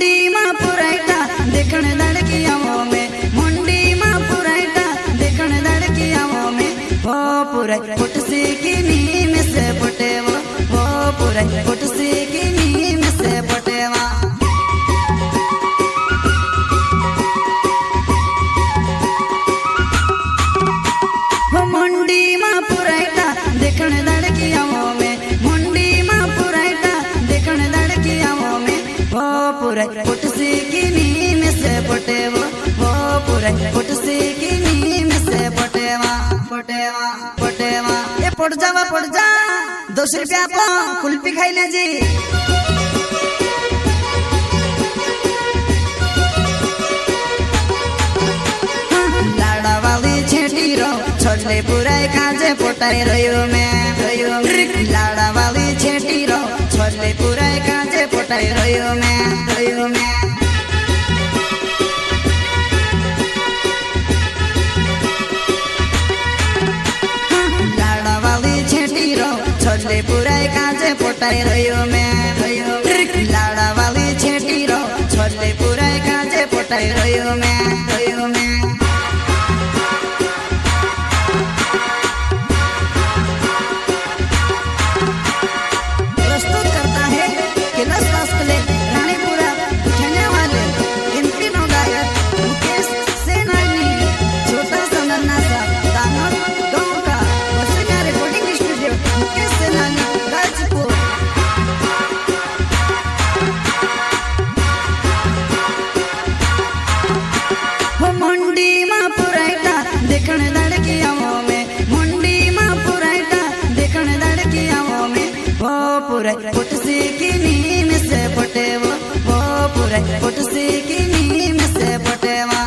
मुंडी मां पुराइटा देखण लड़कियों में, मुंडी मां पुराइटा देखण लड़कियों में, वो पुराई पुटसी की नीम से पटेवा, वो पुराई पुटसी की नीम से पटेवा। मुंडी मां पुराइटा देखण लड़कियों में, मुंडी मां पुराइटा देखण लड़कियों में, वो पुराई पुटसी की नीम से पटेवा, वो पुराई पुटसी की नीम से पटेवा, पटेवा पटेवा। ये पड़ जा 200 रुपया को कुल्फी खाई ले जी। लाड़ा वाली छेटी रो छोटले पुराई काजे पोटाई रयो में, लाड़ा वाली छेटी रो छोटले पुराई काजे पोटाई रयो में। लाड़ा वाली छेटी रो छोटले पुराई काजे पोटाई रयो में, लाड़ा वाली छेटी रो छोटले पुराई काजे पोटाई रयो में। मुंडी मां पुराइटा देखण लड़कियों में, मुंडी मां पुराइटा देखण लड़कियों में, वो पुराई पुटसी की नीम से पटेवा, वो पुराई पुटसी की नीम से पटेवा।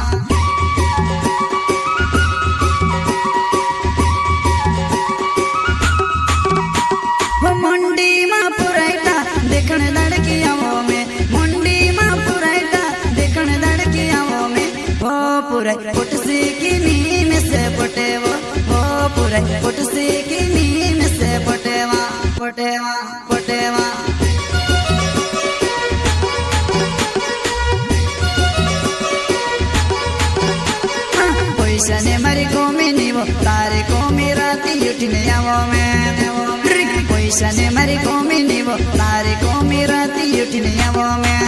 मुंडी मां पुराइटा देखण लड़कियों में, मुंडी मां पुराइटा देखण लड़कियों में, वो पुराई पुटसी की नीम से पटेवा, वो पुराई पुटसी की नीम से पटेवा, पटेवा पटेवा। पैसा ने मारी कोमी नीवो तारे कोमी राती उठने आवो में, पैसा ने मारी कोमी नीवो तारे कोमी राती उठने आवो में।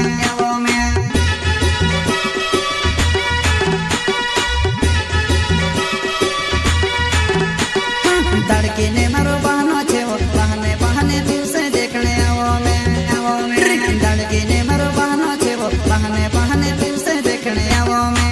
लड़की ने मारो बहनो छे वो बहने बहने तुझसे देखने आवो में, लड़की ने मारो बहनो छे वो बहने बहने तुझसे देखने आवो में।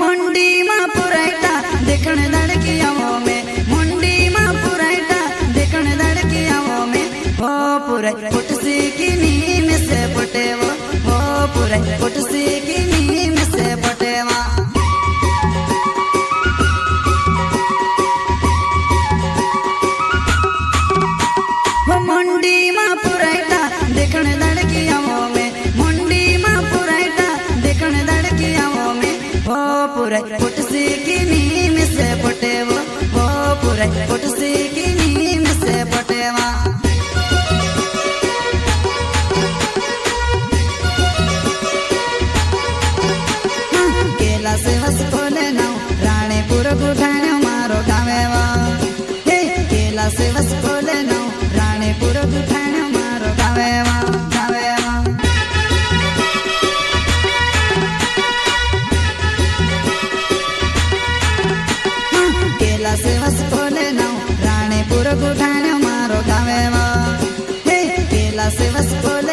मुंडी मां पुराइटा देखण लड़कियों में, मुंडी मां पुराइटा देखण लड़कियों में, वो पुराई पुटसी की नीम से पटेवा, वो पुराई पुटसी की नीम से पटेवा। मुंडी मां पुराइटा देखण लड़कियों में, मुंडी मां पुराइटा देखण लड़कियों में, वो पुराई पुटसी की नीम से पटेवा, वो पुराई पुटसी की नीम से पटेवा। केला से हस खोले नाउ राणीपुर गुठाण्यो मारो गावेवा, केला से हस खोले नाउ राणीपुर गुठाण्यो मारो गावेवा। केला से हस खोले नाउ राणीपुर गुठाण्यो मारो गावेवा, केला से हस खोले